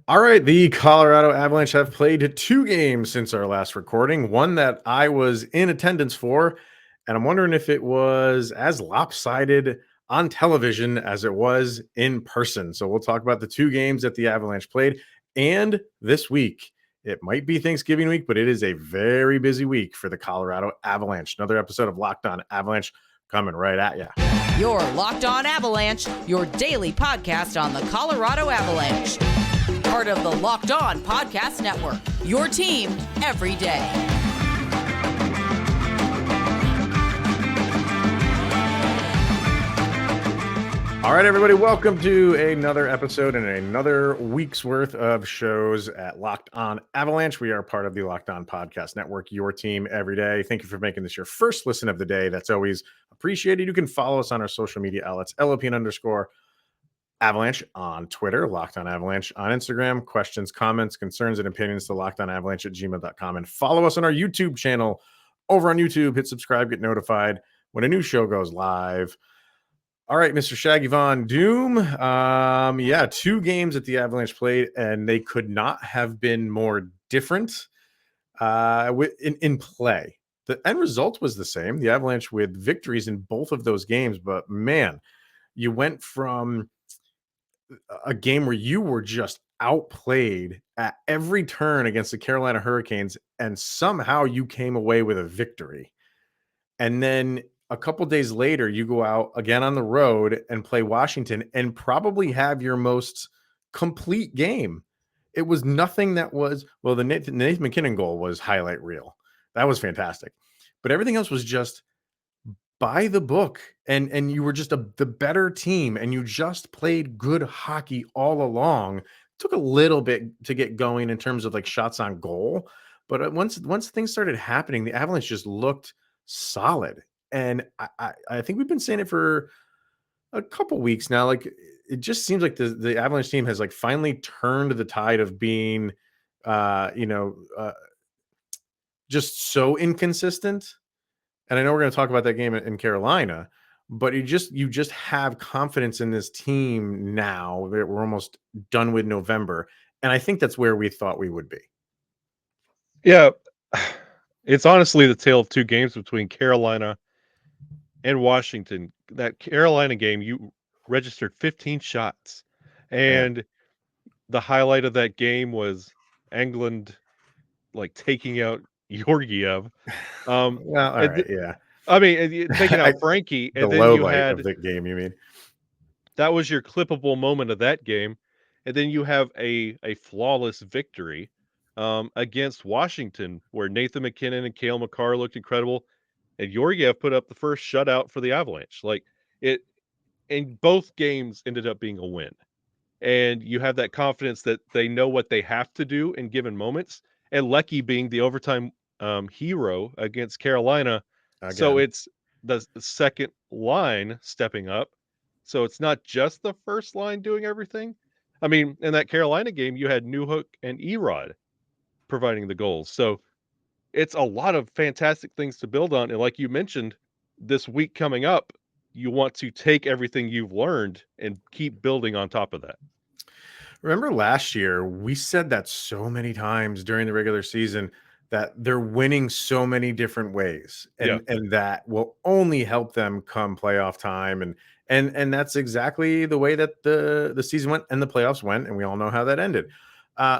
All right, the Colorado Avalanche have played 2 games since our last recording, one that I was in attendance for, and I'm wondering if it was as lopsided on television as it was in person. So we'll talk about the 2 games that the Avalanche played, and this week. It might be Thanksgiving week, but it is a very busy week for the Colorado Avalanche. Another episode of Locked On Avalanche coming right at you. You're Locked On Avalanche, your daily podcast on the Colorado Avalanche. Part of the Locked On Podcast Network, your team every day. All right, everybody, welcome to another episode and another week's worth of shows at Locked On Avalanche. We are part of the Locked On Podcast Network, your team every day. Thank you for making this your first listen of the day. That's always appreciated. You can follow us on our social media outlets, LOPN_Avalanche on Twitter, Locked On Avalanche on Instagram. Questions, comments, concerns, and opinions to lockedonavalanche@gmail.com. And follow us on our YouTube channel over on YouTube. Hit subscribe, get notified when a new show goes live. All right, Mr. Shaggy Von Doom. 2 games that the Avalanche played, and they could not have been more different in play. The end result was the same. The Avalanche with victories in both of those games, but man, you went from a game where you were just outplayed at every turn against the Carolina Hurricanes, and somehow you came away with a victory. And then a couple days later, you go out again on the road and play Washington and probably have your most complete game. It was nothing that was, well, the Nathan MacKinnon goal was highlight reel. That was fantastic. But everything else was just by the book, and you were just the better team, and you just played good hockey all along. It took a little bit to get going in terms of like shots on goal, but once things started happening, the Avalanche just looked solid. And I think we've been saying it for a couple weeks now. Like, it just seems like the Avalanche team has like finally turned the tide of being, just so inconsistent. And I know we're going to talk about that game in Carolina, but you just have confidence in this team now that we're almost done with November. And I think that's where we thought we would be. Yeah, it's honestly the tale of 2 games between Carolina and Washington. That Carolina game, you registered 15 shots, and the highlight of that game was England like taking out Georgiev. Well, all right, yeah. I mean, taking out Frankie, the and then low you light had of the game, you mean? that was your clippable moment of that game, and then you have a flawless victory against Washington, where Nathan MacKinnon and Cale Makar looked incredible, and Georgiev put up the first shutout for the Avalanche. Like, it, in both games ended up being a win, and you have that confidence that they know what they have to do in given moments. And Lecky being the overtime hero against Carolina, so Again. it's the second line stepping up. So it's not just the first line doing everything. I mean, in that Carolina game, you had Newhook and Erod providing the goals. So it's a lot of fantastic things to build on. And like you mentioned, this week coming up, you want to take everything you've learned and keep building on top of that. Remember last year, we said that so many times during the regular season that they're winning so many different ways, and that will only help them come playoff time. And that's exactly the way that the season went and the playoffs went, and we all know how that ended.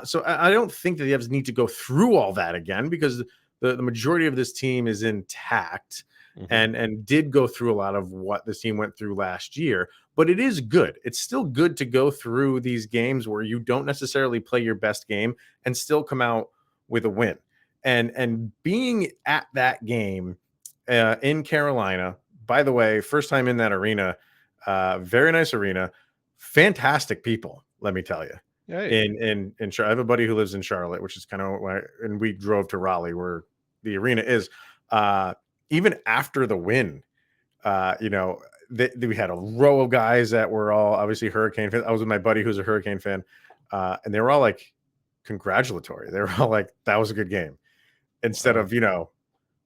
So I don't think that the Avs need to go through all that again, because the majority of this team is intact. And did go through a lot of what this team went through last year, but it is good. It's still good to go through these games where you don't necessarily play your best game and still come out with a win. And being at that game in Carolina, by the way, first time in that arena, very nice arena, fantastic people, let me tell you. Hey. In I have a buddy who lives in Charlotte, which is kind of why, and we drove to Raleigh where the arena is. Even after the win, we had a row of guys that were all obviously Hurricane fans. I was with my buddy who's a Hurricane fan, and they were all like congratulatory. They were all like, that was a good game, instead of,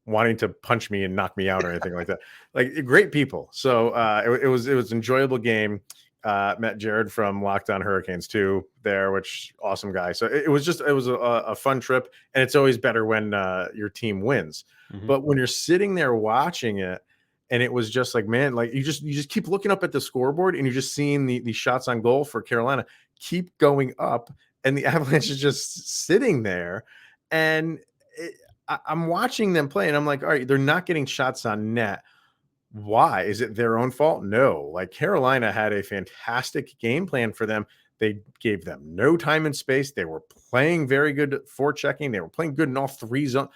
wanting to punch me and knock me out or anything like that. Like, great people. So it was an enjoyable game. met Jared from Locked On Hurricanes too there, which awesome guy. So it was a fun trip, and it's always better when your team wins. Mhm. But when you're sitting there watching it, and it was just like, man, like you just keep looking up at the scoreboard, and you're just seeing the shots on goal for Carolina keep going up, and the Avalanche is just sitting there, and I'm watching them play, and I'm like, all right, they're not getting shots on net. Why? Is it their own fault? No. Like Carolina had a fantastic game plan for them. They gave them no time and space. They were playing very good forechecking. They were playing good in all three zones.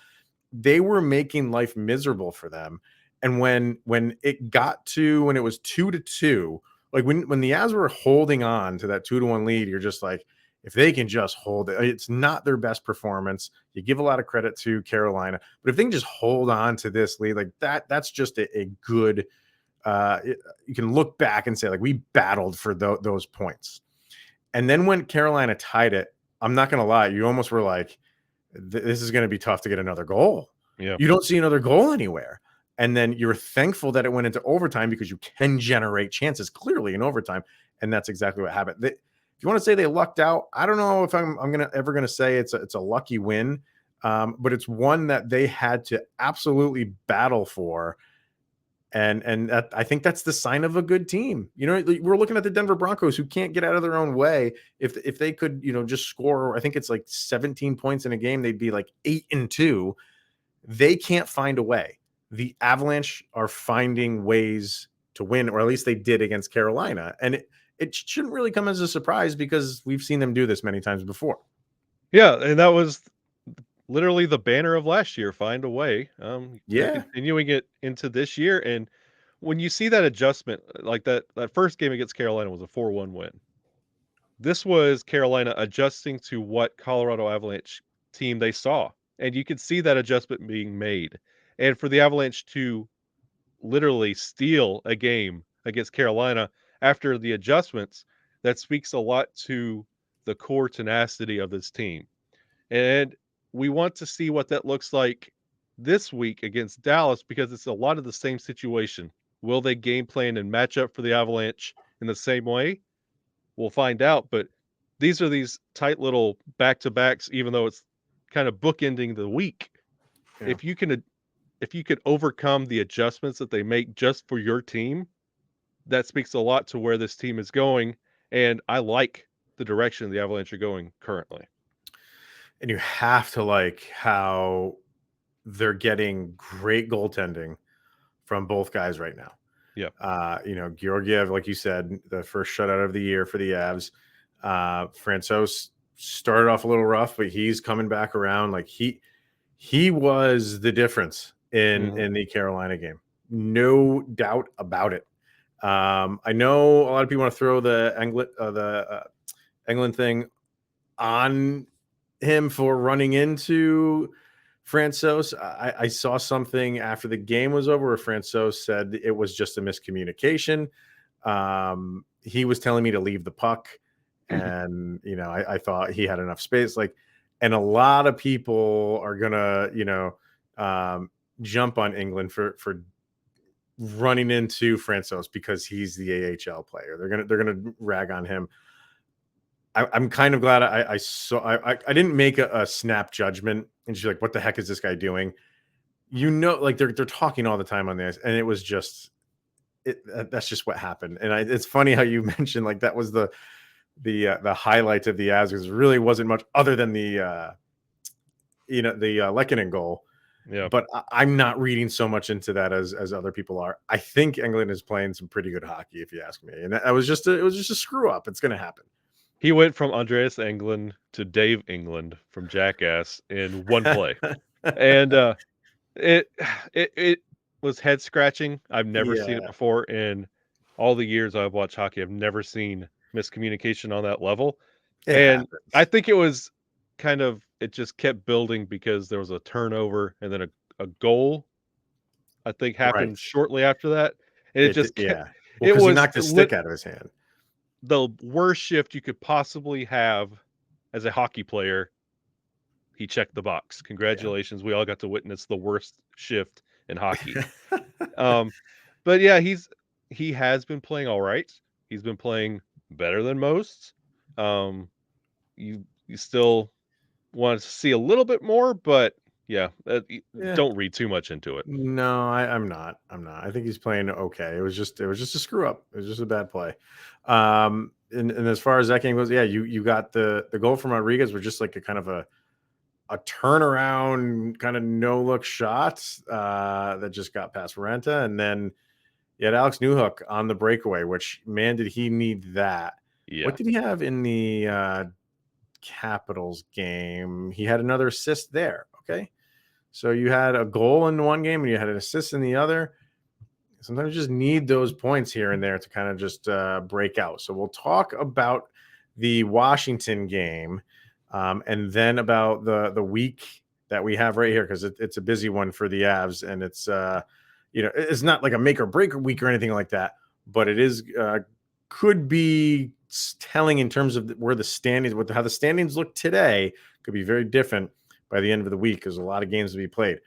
They were making life miserable for them. And when it got to when it was 2-2, like when the Avs were holding on to that 2-1 lead, you're just like, if they can just hold it, it's not their best performance. You give a lot of credit to Carolina, but if they can just hold on to this lead like that, that's just a good. You can look back and say like we battled for those points, and then when Carolina tied it, I'm not going to lie, you almost were like, this is going to be tough to get another goal. Yeah. You don't see another goal anywhere. And then you're thankful that it went into overtime because you can generate chances clearly in overtime. And that's exactly what happened. If you want to say they lucked out, I don't know if I'm ever gonna say it's a lucky win, but it's one that they had to absolutely battle for, and that, I think that's the sign of a good team. You know, we're looking at the Denver Broncos who can't get out of their own way. If they could, just score, I think it's like 17 points in a game, they'd be like 8-2. They can't find a way. The Avalanche are finding ways to win, or at least they did against Carolina, and it shouldn't really come as a surprise because we've seen them do this many times before. Yeah, and that was literally the banner of last year, find a way. Yeah. Continuing it into this year. And when you see that adjustment, like that first game against Carolina was a 4-1 win. This was Carolina adjusting to what Colorado Avalanche team they saw. And you could see that adjustment being made. And for the Avalanche to literally steal a game against Carolina after the adjustments, that speaks a lot to the core tenacity of this team. And we want to see what that looks like this week against Dallas because it's a lot of the same situation. Will they game plan and match up for the Avalanche in the same way? We'll find out. But these are these tight little back-to-backs, even though it's kind of bookending the week. Yeah. If you could overcome the adjustments that they make just for your team, that speaks a lot to where this team is going. And I like the direction the Avalanche are going currently. And you have to like how they're getting great goaltending from both guys right now. Yeah. Georgiev, like you said, the first shutout of the year for the Avs. Francouz started off a little rough, but he's coming back around. Like he was the difference in the Carolina game. No doubt about it. I know a lot of people want to throw the Englund thing on him for running into Francouz. I saw something after the game was over where Francouz said it was just a miscommunication. He was telling me to leave the puck, and I thought he had enough space. And a lot of people are gonna jump on Englund for running into Francouz because he's the AHL player. They're gonna rag on him. I'm kind of glad I didn't make a snap judgment and she's like, what the heck is this guy doing? They're talking all the time on this, and it was just that's just what happened. And it's funny how you mentioned like that was the highlight of the Avs, because really wasn't much other than the McKinnon goal. Yeah. But I'm not reading so much into that as other people are. I think Englund is playing some pretty good hockey, if you ask me. And it was just a screw up. It's going to happen. He went from Andreas Englund to Dave Englund from Jackass in one play. And it was head scratching. I've never seen it before in all the years I've watched hockey. I've never seen miscommunication on that level. It and happens. I think it was it just kept building because there was a turnover and then a goal, I think, happened shortly after that. And it just kept, Well, because he knocked his stick out of his hand. The worst shift you could possibly have as a hockey player. He checked the box. Congratulations. Yeah. We all got to witness the worst shift in hockey. But yeah, he has been playing all right. He's been playing better than most. You still want to see a little bit more, but yeah, Yeah. don't read too much into it. No, I'm not. I'm not. I think he's playing okay. It was just a screw up. It was just a bad play. And as far as that game goes, yeah, you got the goal from Rodriguez was just like a kind of a turnaround kind of no look shot that just got past Renta, and then you had Alex Newhook on the breakaway. Which, man, did he need that? Yeah. What did he have in the Capitals game? He had another assist there. Okay. So you had a goal in one game and you had an assist in the other. Sometimes you just need those points here and there to kind of just break out. So we'll talk about the Washington game and then about the week that we have right here, because it's a busy one for the Avs, and it's it's not like a make or break week or anything like that, but it is could be telling in terms of where the standings, how the standings look today, could be very different by the end of the week, because a lot of games to be played.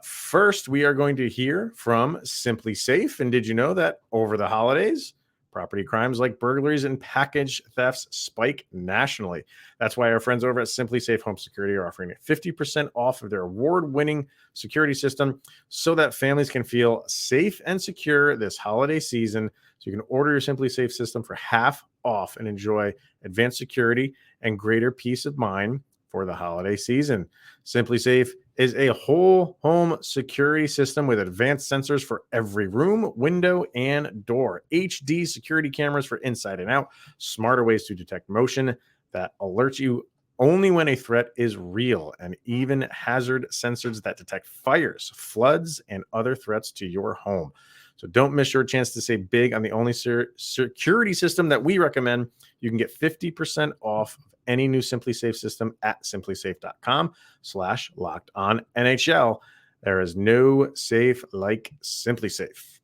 First, we are going to hear from Simply Safe. And did you know that over the holidays, property crimes like burglaries and package thefts spike nationally? That's why our friends over at Simply Safe Home Security are offering 50% off of their award-winning security system so that families can feel safe and secure this holiday season. So you can order your Simply Safe system for half off and enjoy advanced security and greater peace of mind for the holiday season. Simply Safe is a whole home security system with advanced sensors for every room, window, and door, HD security cameras for inside and out, smarter ways to detect motion that alert you only when a threat is real, and even hazard sensors that detect fires, floods, and other threats to your home. So don't miss your chance to save big on the only security system that we recommend. You can get 50% off any new Simply Safe system at simplysafe.com/lockedonnhl. There is no safe like Simply Safe.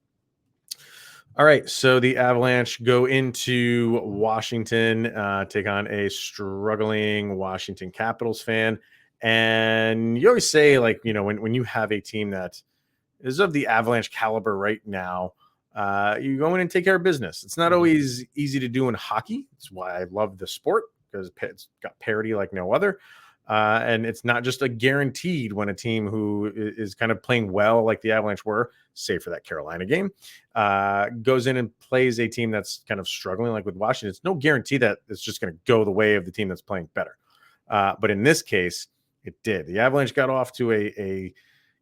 All right, so the Avalanche go into Washington, take on a struggling Washington Capitals fan. And you always say, like, when you have a team that is of the Avalanche caliber right now, you go in and take care of business. It's not always easy to do in hockey. That's why I love the sport, because it's got parity like no other. And it's not just a guaranteed when a team who is kind of playing well, like the Avalanche were, save for that Carolina game, goes in and plays a team that's kind of struggling, like with Washington. It's no guarantee that it's just going to go the way of the team that's playing better. But in this case, it did. The Avalanche got off to a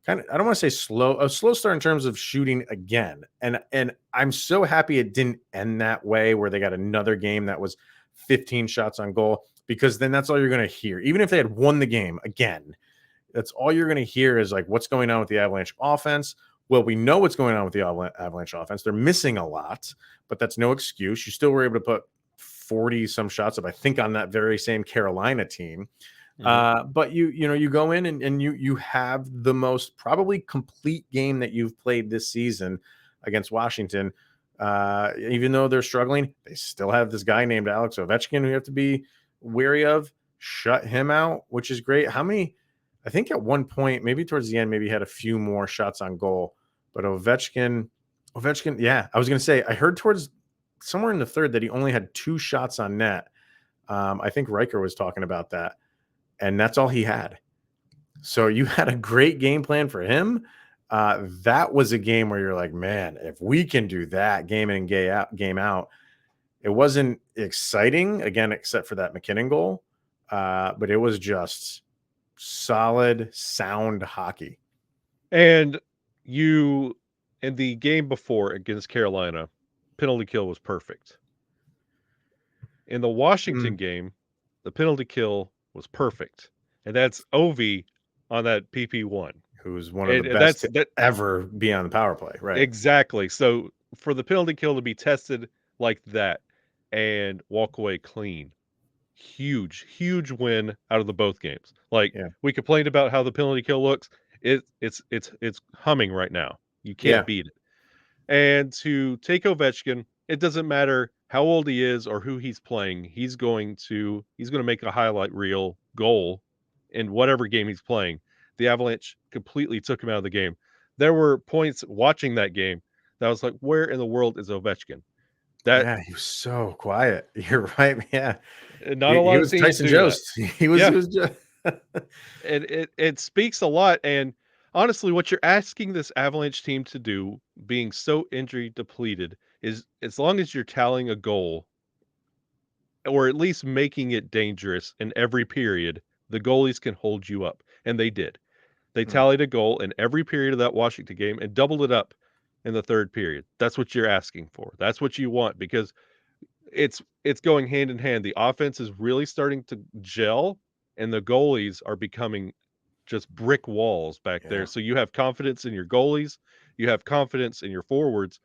kind of, I don't want to say slow start in terms of shooting again. And I'm so happy it didn't end that way, where they got another game that was 15 shots on goal, because then that's all you're going to hear. Even if they had won the game again, that's all you're going to hear is like, what's going on with the Avalanche offense? Well, we know what's going on with the Avalanche offense. They're missing a lot, but that's no excuse. You still were able to put 40 some shots up, I think, on that very same Carolina team. But you go in and you have the most probably complete game that you've played this season against Washington. Even though they're struggling, they still have this guy named Alex Ovechkin who you have to be wary of. Shut him out, which is great. How many? I think at one point, maybe towards the end, maybe he had a few more shots on goal. But Ovechkin, yeah, I was going to say, I heard towards somewhere in the third that he only had 2 shots on net. I think Riker was talking about that. And that's all he had. So you had a great game plan for him. That was a game where you're like, man, if we can do that game in and game out. It wasn't exciting, again, except for that McKinnon goal. But it was just solid, sound hockey. And in the game before against Carolina, penalty kill was perfect. In the Washington game, the penalty kill was perfect. And that's Ovi on that PP1. Who's one of the best to ever be on the power play, right? Exactly. So for the penalty kill to be tested like that and walk away clean, huge win out of the both games. Like, we complained about how the penalty kill looks. It's humming right now. You can't beat it. And to take Ovechkin, it doesn't matter how old he is or who he's playing. He's going to make a highlight reel goal in whatever game he's playing. The Avalanche completely took him out of the game. There were points watching that game that I was like, where in the world is Ovechkin? That Yeah, he was so quiet. You're right. Yeah, not a he lot of was teams Tyson do that. Jost. He was. Yeah, He was just. it speaks a lot. And honestly, what you're asking this Avalanche team to do, being so injury depleted, is as long as you're tallying a goal or at least making it dangerous in every period, the goalies can hold you up. And they did. They Mm, tallied a goal in every period of that Washington game and doubled it up in the third period. That's what you're asking for. That's what you want, because it's going hand in hand. The offense is really starting to gel, and the goalies are becoming just brick walls back there. yeah. So you have confidence in your goalies, you have confidence in your forwards.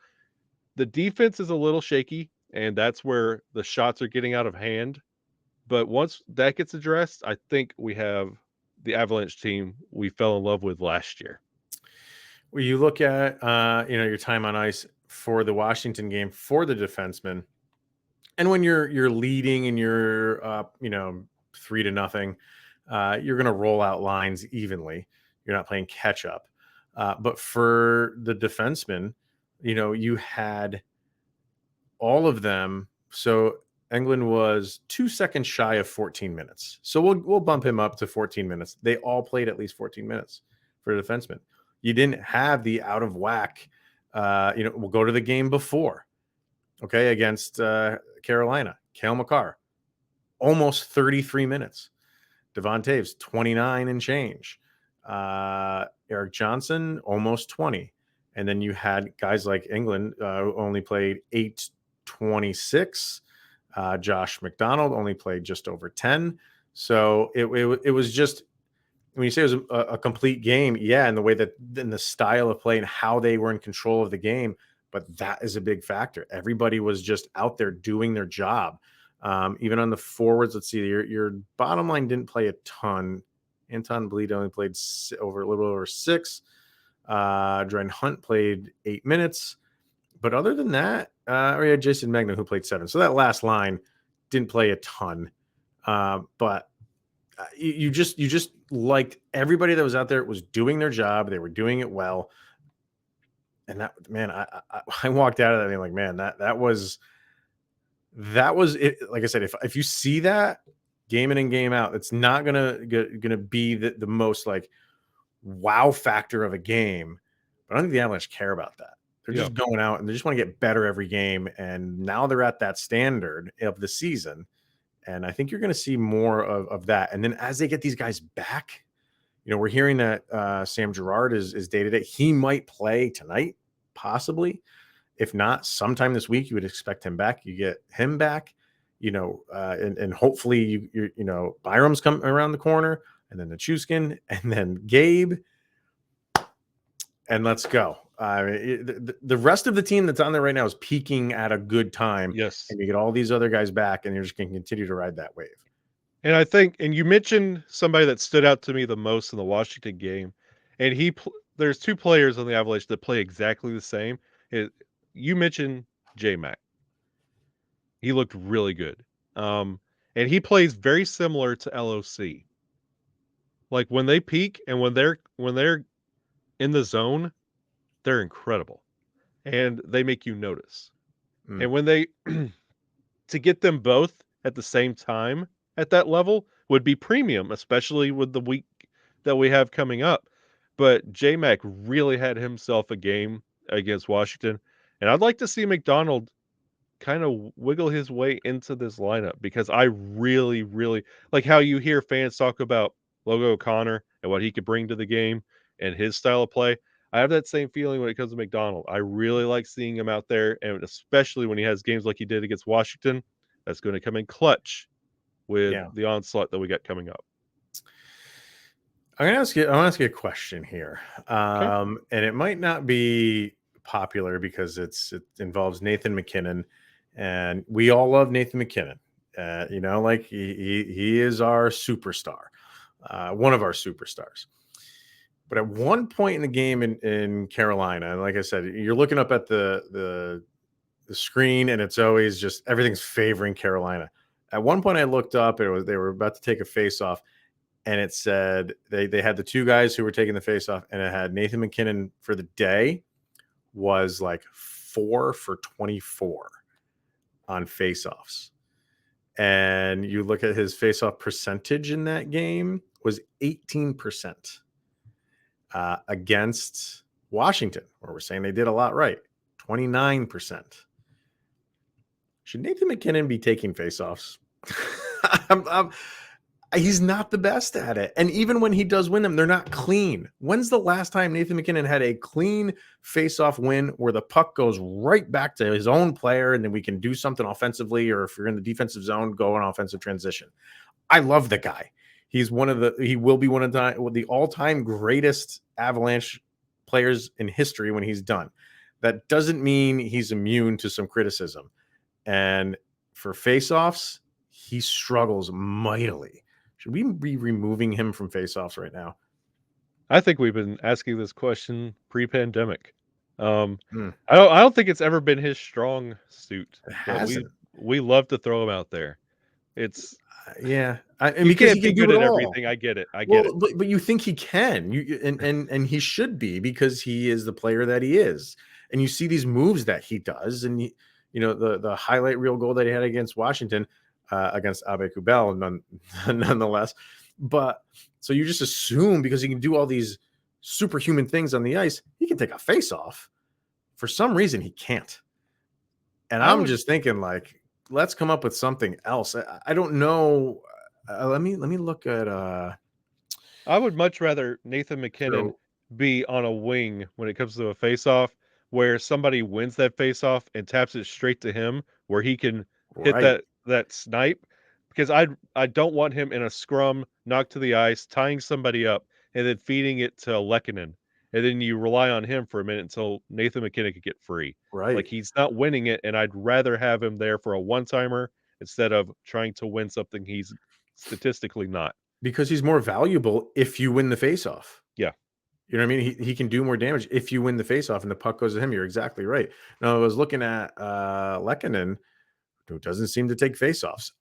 The defense is a little shaky, and that's where the shots are getting out of hand. But once that gets addressed, I think we have the Avalanche team we fell in love with last year. When you look at your time on ice for the Washington game for the defenseman, and when you're leading and you're up, 3-0, you're going to roll out lines evenly. You're not playing catch up. But for the defenseman, you had all of them. So England was 2 seconds shy of 14 minutes. So we'll bump him up to 14 minutes. They all played at least 14 minutes for the defenseman. You didn't have the out of whack. We'll go to the game before. Okay, against Carolina, Cale Makar, almost 33 minutes. Devon Taves, 29 and change. Eric Johnson, almost 20. And then you had guys like England who only played 8:26. Josh McDonald only played just over 10. So it was just, when you say it was a complete game, yeah, in the way that, in the style of play and how they were in control of the game, but that is a big factor. Everybody was just out there doing their job. Even on the forwards, let's see, your bottom line didn't play a ton. Anton Bleed only played a little over 6. Dren Hunt played 8 minutes. But other than that, we had Jason Magna who played 7. So that last line didn't play a ton. But you just liked everybody that was out there was doing their job. They were doing it well. And that, man, I walked out of that being like, man, that was it. Like I said, if you see that game in and game out, it's not gonna be the most like wow factor of a game. But I don't think the Avalanche care about that. They're just going out and they just want to get better every game. And now they're at that standard of the season. And I think you're going to see more of that. And then as they get these guys back, we're hearing that Sam Girard is day-to-day. He might play tonight, possibly. If not, sometime this week, you would expect him back. You get him back, and hopefully Byram's come around the corner, and then the Chuskin, and then Gabe, and let's go. The rest of the team that's on there right now is peaking at a good time. Yes. And you get all these other guys back, and you're just going to continue to ride that wave. And I think, and you mentioned somebody that stood out to me the most in the Washington game, and there's 2 players on the Avalanche that play exactly the same. You mentioned J-Mac. He looked really good. And he plays very similar to LOC. Like when they peak and when they're in the zone, they're incredible. And they make you notice. And when they to get them both at the same time at that level would be premium, especially with the week that we have coming up. But J-Mac really had himself a game against Washington. And I'd like to see McDonald kind of wiggle his way into this lineup, because I really, really like how you hear fans talk about Logan O'Connor and what he could bring to the game and his style of play. I have that same feeling when it comes to McDonald. I really like seeing him out there, and especially when he has games like he did against Washington, that's going to come in clutch with the onslaught that we got coming up. I want to ask you a question here. And it might not be popular because it involves Nathan MacKinnon, and we all love Nathan MacKinnon. Like he is our superstar, one of our superstars. But at one point in the game in Carolina, and like I said, you're looking up at the screen, and it's always just everything's favoring Carolina. At one point, I looked up, they were about to take a face-off, and it said they had the 2 guys who were taking the face-off, and it had Nathan MacKinnon for the day was like 4 for 24. on faceoffs. And you look at his faceoff percentage in that game was 18%. Against Washington, where we're saying they did a lot right, 29%. Should Nathan MacKinnon be taking faceoffs? He's not the best at it. And even when he does win them, they're not clean. When's the last time Nathan MacKinnon had a clean faceoff win where the puck goes right back to his own player and then we can do something offensively, or if you're in the defensive zone, go on offensive transition? I love the guy. He will be one of the all-time greatest Avalanche players in history when he's done. That doesn't mean he's immune to some criticism. And for faceoffs, he struggles mightily. Should we be removing him from faceoffs right now? I think we've been asking this question pre-pandemic. I don't think it's ever been his strong suit. It But hasn't. we love to throw him out there. It's Yeah, and because he can be good at everything. I get it. But you think he can, and he should be, because he is the player that he is. And you see these moves that he does, and the highlight reel goal that he had against Washington, against Abe Kubel, nonetheless. But so you just assume because he can do all these superhuman things on the ice, he can take a face off. For some reason, he can't. And I'm just thinking, like, let's come up with something else. I don't know. Let me look at. I would much rather Nathan MacKinnon be on a wing when it comes to a face-off, where somebody wins that face-off and taps it straight to him, where he can hit that snipe. Because I don't want him in a scrum, knocked to the ice, tying somebody up, and then feeding it to McKinnon. And then you rely on him for a minute until Nathan MacKinnon could get free. Right. Like, he's not winning it, and I'd rather have him there for a one-timer instead of trying to win something he's statistically not. Because he's more valuable if you win the faceoff. Yeah. You know what I mean? He can do more damage if you win the faceoff and the puck goes to him. You're exactly right. Now, I was looking at McKinnon, who doesn't seem to take faceoffs.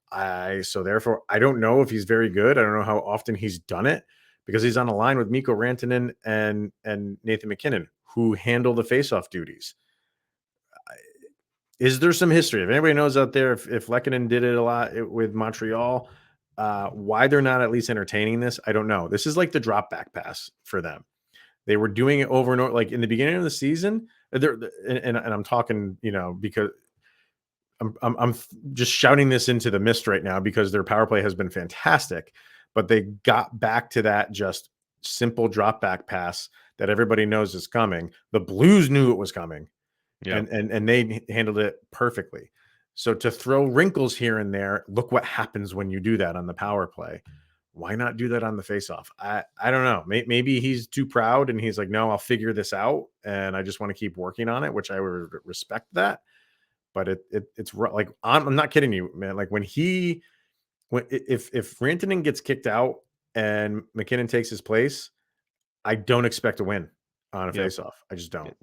So therefore, I don't know if he's very good. I don't know how often he's done it, because he's on a line with Mikko Rantanen and Nathan MacKinnon, who handle the faceoff duties. Is there some history? If anybody knows out there, if Lehkonen did it a lot with Montreal, why they're not at least entertaining this, I don't know. This is like the drop back pass for them. They were doing it over and over, like in the beginning of the season. And I'm talking, because I'm just shouting this into the mist right now, because their power play has been fantastic, but they got back to that just simple drop back pass that everybody knows is coming. The Blues knew it was coming, and they handled it perfectly. So to throw wrinkles here and there, look what happens when you do that on the power play. Why not do that on the faceoff? I don't know. Maybe he's too proud and he's like, no, I'll figure this out, and I just want to keep working on it, which I would respect that. But it's like, I'm not kidding you, man. Like if Rantanen gets kicked out and McKinnon takes his place, I don't expect to win on a faceoff. I just don't.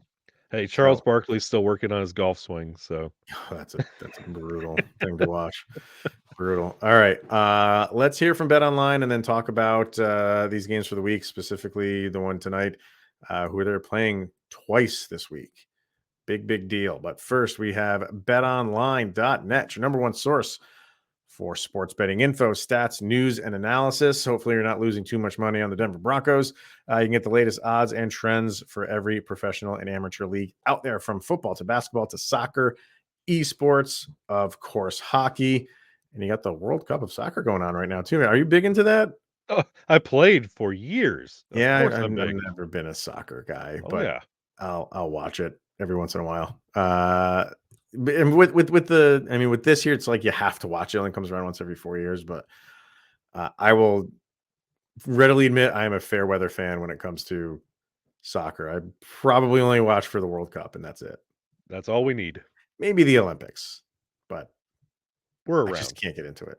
Hey, Charles Barkley's still working on his golf swing, so that's a brutal thing to watch. Brutal. All right, let's hear from BetOnline and then talk about these games for the week, specifically the one tonight, who they're playing twice this week. Big deal. But first, we have betonline.net, your number one source for sports betting info, stats, news, and analysis. Hopefully, you're not losing too much money on the Denver Broncos. You can get the latest odds and trends for every professional and amateur league out there, from football to basketball to soccer, esports, of course, hockey. And you got the World Cup of soccer going on right now, too. Are you big into that? Oh, I played for years. I've never been a soccer guy, but I'll watch it every once in a while. And with this here, it's like you have to watch it. It only comes around once every 4 years, but I will readily admit I am a fair weather fan when it comes to soccer. I probably only watch for the World Cup, and that's it. That's all we need. Maybe the Olympics, but we're around. I just can't get into it.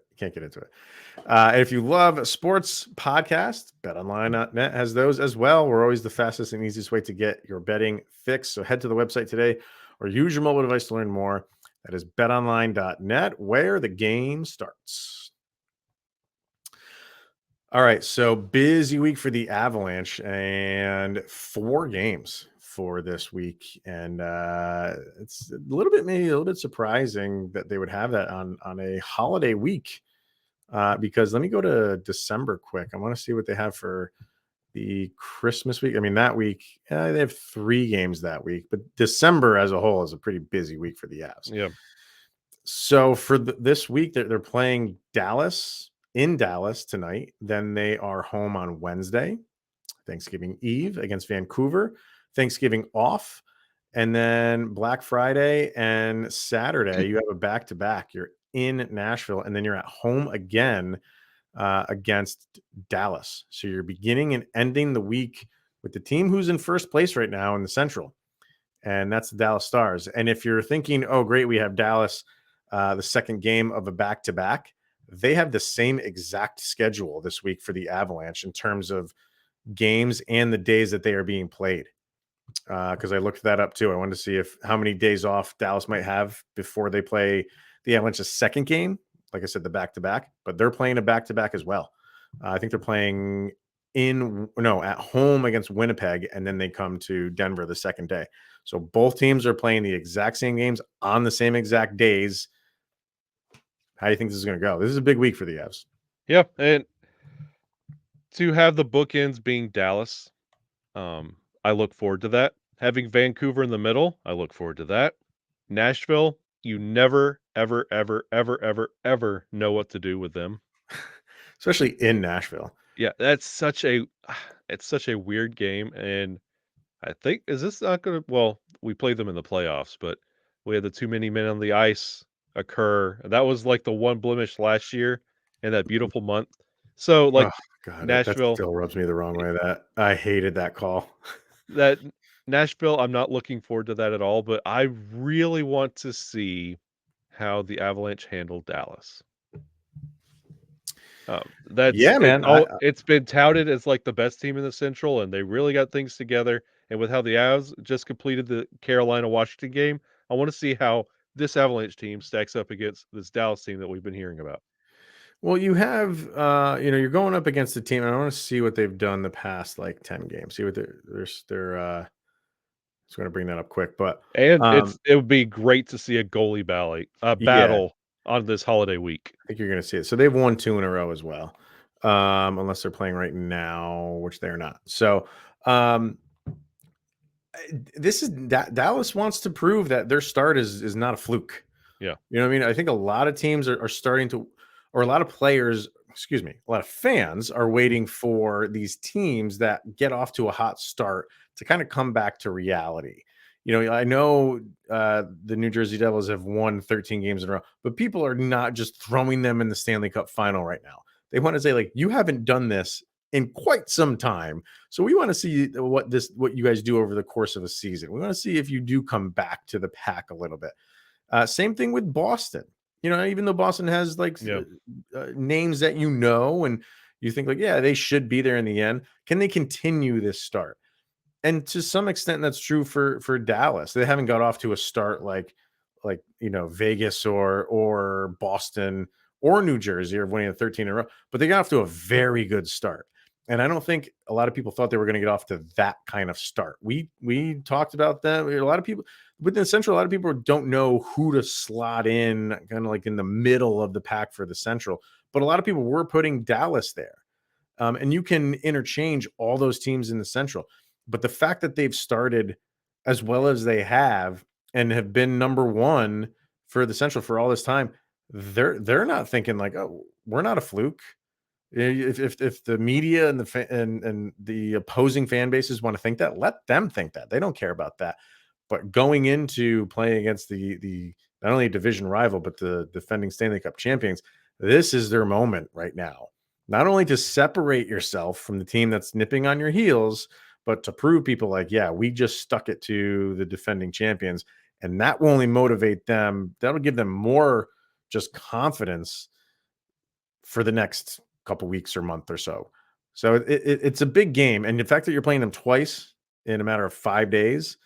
If you love sports podcasts, betonline.net has those as well. We're always the fastest and easiest way to get your betting fix. So head to the website today or use your mobile device to learn more. That is betonline.net, where the game starts. All right, so busy week for the Avalanche, and 4 games for this week, and it's maybe a little bit surprising that they would have that on a holiday week. Because let me go to December quick. I want to see what they have for the Christmas week. I mean, that week they have 3 games that week, but December as a whole is a pretty busy week for the Avs. Yeah. So for this week, they're playing Dallas in Dallas tonight. Then they are home on Wednesday, Thanksgiving Eve against Vancouver, Thanksgiving off, and then Black Friday and Saturday, you have a back-to-back. You're in Nashville, and then you're at home again against Dallas. So you're beginning and ending the week with the team who's in first place right now in the Central, and that's the Dallas Stars. And if you're thinking, oh, great, we have Dallas, the second game of a back-to-back, they have the same exact schedule this week for the Avalanche in terms of games and the days that they are being played. Because I looked that up too. I wanted to see how many days off Dallas might have before they play the Avalanche's second game. Like I said, the back-to-back, but they're playing a back-to-back as well. I think they're playing at home against Winnipeg, and then they come to Denver the second day. So both teams are playing the exact same games on the same exact days. How do you think this is going to go? This is a big week for the Avs. Yeah, and to have the bookends being Dallas, I look forward to that. Having Vancouver in the middle, I look forward to that. Nashville, you never, ever, ever, ever, ever, ever know what to do with them. Especially in Nashville. Yeah, it's such a weird game, and I think is this not gonna we played them in the playoffs, but we had the too many men on the ice occur. That was like the one blemish last year in that beautiful month. So like God, that Nashville still rubs me the wrong way. That I hated that call. that Nashville, I'm not looking forward to that at all, but I really want to see how the Avalanche handle Dallas. Yeah, man. It's been touted as like the best team in the Central, and they really got things together. And with how the Avs just completed the Carolina-Washington game, I want to see how this Avalanche team stacks up against this Dallas team that we've been hearing about. Well, you have, you're going up against a team, and I want to see what they've done the past like 10 games. See what they're just going to bring that up quick, but And it would be great to see a goalie battle on this holiday week. I think you're going to see it. So they've won 2 in a row as well, unless they're playing right now, which they're not. So this is Dallas wants to prove that their start is not a fluke. Yeah, you know what I mean. I think a lot of teams are starting to, or a lot of players, a lot of fans are waiting for these teams that get off to a hot start to kind of come back to reality. I know the New Jersey Devils have won 13 games in a row, but people are not just throwing them in the Stanley Cup final right now. They want to say, like, you haven't done this in quite some time. So we want to see what you guys do over the course of a season. We want to see if you do come back to the pack a little bit. Same thing with Boston. Even though Boston has names that and you think they should be there in the end. Can they continue this start? And to some extent, that's true for Dallas. They haven't got off to a start like Vegas or Boston or New Jersey or winning 13 in a row, but they got off to a very good start. And I don't think a lot of people thought they were going to get off to that kind of start. We talked about that. A lot of people within the Central, a lot of people don't know who to slot in, kind of like in the middle of the pack for the Central. But a lot of people were putting Dallas there. And you can interchange all those teams in the Central. But the fact that they've started as well as they have and have been number one for the Central for all this time, they're not thinking like, oh, we're not a fluke. If the media and the opposing fan bases want to think that, let them think that. They don't care about that. But going into playing against the not only a division rival but the defending Stanley Cup champions, this is their moment right now. Not only to separate yourself from the team that's nipping on your heels, but to prove people like, yeah, we just stuck it to the defending champions, and that will only motivate them. That'll give them more just confidence for the next couple weeks or month or so. So it's a big game, and the fact that you're playing them twice in a matter of 5 days,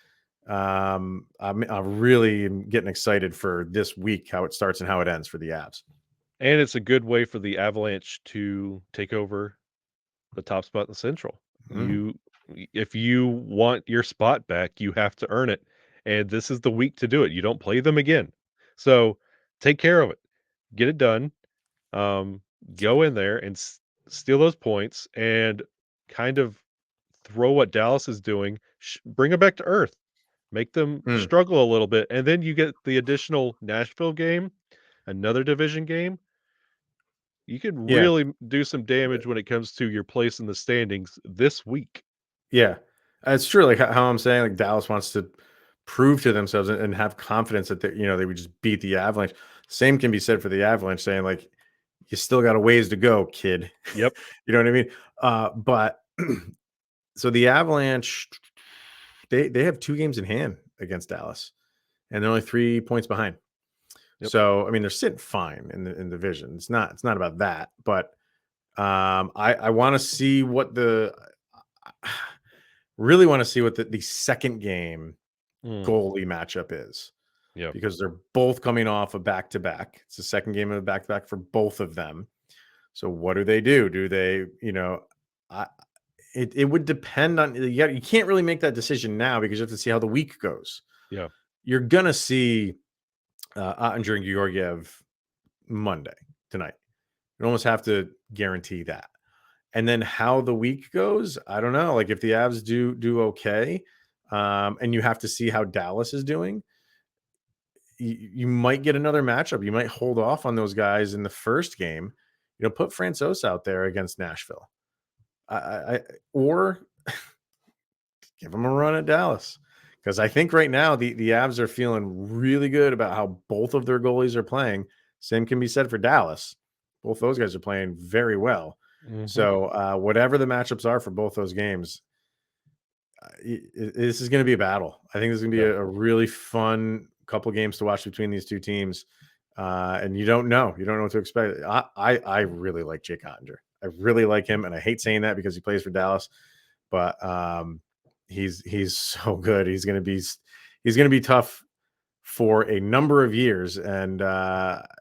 I'm really getting excited for this week, how it starts and how it ends for the Avs. And it's a good way for the Avalanche to take over the top spot in the Central. Mm. If you want your spot back, you have to earn it, and this is the week to do it. You don't play them again, so take care of it, get it done. Um, Go in there and steal those points, and kind of throw what Dallas is doing, bring them back to earth, make them Mm. struggle a little bit, and then you get the additional Nashville game, another division game. You could Yeah. really do some damage when it comes to your place in the standings this week. Yeah. It's true. Like how I'm saying, like Dallas wants to prove to themselves and have confidence that they would just beat the Avalanche. Same can be said for the Avalanche, saying like you still got a ways to go, kid. Yep. You know what I mean? But so the Avalanche, they have 2 games in hand against Dallas, and they're only 3 points behind. Yep. So I mean, they're sitting fine in the division. It's not about that, but I want to see what really want to see what the second game Mm, goalie matchup is, yeah. because they're both coming off a back-to-back. It's the second game of a back-to-back for both of them. So what do they do? Do they, I, it would depend on, you can't really make that decision now because you have to see how the week goes. Yeah. You're going to see Ottinger and Georgiev Monday tonight. You almost have to guarantee that. And then how the week goes, I don't know. Like if the Avs do okay, and you have to see how Dallas is doing, you might get another matchup. You might hold off on those guys in the first game. Put Francouz out there against Nashville, or give them a run at Dallas, because I think right now the Avs are feeling really good about how both of their goalies are playing. Same can be said for Dallas. Both those guys are playing very well. Mhm. So whatever the matchups are for both those games, this is going to be a battle. I think this is going to be Yeah. a really fun couple games to watch between these two teams. And you don't know what to expect. I really like Jake Ottinger. I really like him, and I hate saying that because he plays for Dallas, but he's so good. He's going to be tough for a number of years, and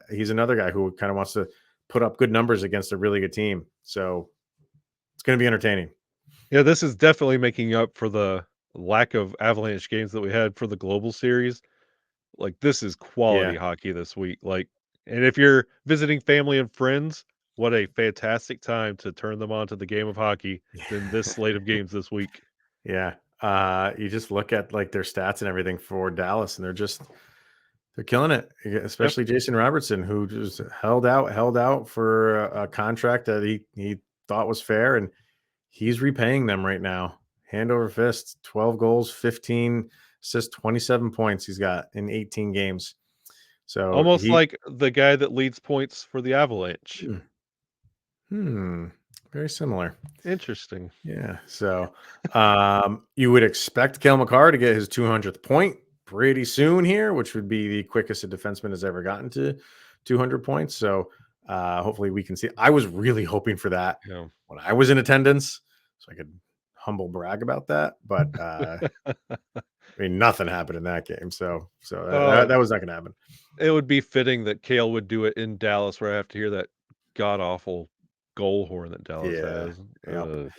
he's another guy who kind of wants to put up good numbers against a really good team. So it's going to be entertaining. Yeah, this is definitely making up for the lack of Avalanche games that we had for the global series. Like, this is quality Yeah. hockey this week. Like, and if you're visiting family and friends, what a fantastic time to turn them on to the game of hockey than this slate of games this week. Yeah. You just look at like their stats and everything for Dallas, and they're killing it. Especially Jason Robertson, who just held out for a contract that he thought was fair, and he's repaying them right now. Hand over fist, 12 goals, 15 assists, 27 points he's got in 18 games. So Almost he like the guy that leads points for the Avalanche. very similar. Interesting. Yeah. So you would expect Cale Makar to get his 200th point pretty soon here, which would be the quickest a defenseman has ever gotten to 200 points. So hopefully we can see. I was really hoping for that Yeah. when I was in attendance, so I could humble brag about that. But I mean, nothing happened in that game. So that was not going to happen. It would be fitting that Kale would do it in Dallas, where I have to hear that god awful goal horn that Dallas Yeah. has. Yep.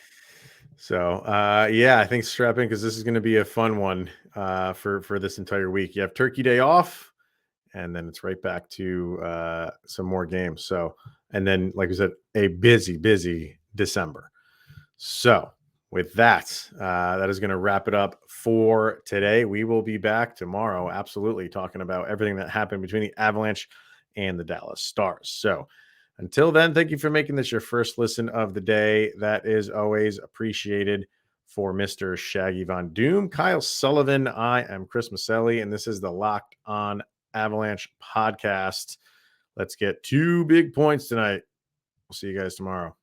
So yeah, I think strap in because this is going to be a fun one for this entire week. You have Turkey Day off, and then it's right back to some more games. So, and then like I said, a busy December. So with that, that is going to wrap it up for today. We will be back tomorrow, absolutely, talking about everything that happened between the Avalanche and the Dallas Stars. So until then, thank you for making this your first listen of the day. That is always appreciated. For Mr. Shaggy Von Doom, Kyle Sullivan, I am Chris Maselli, and this is the Locked On Avalanche podcast. Let's get 2 big points tonight. We'll see you guys tomorrow.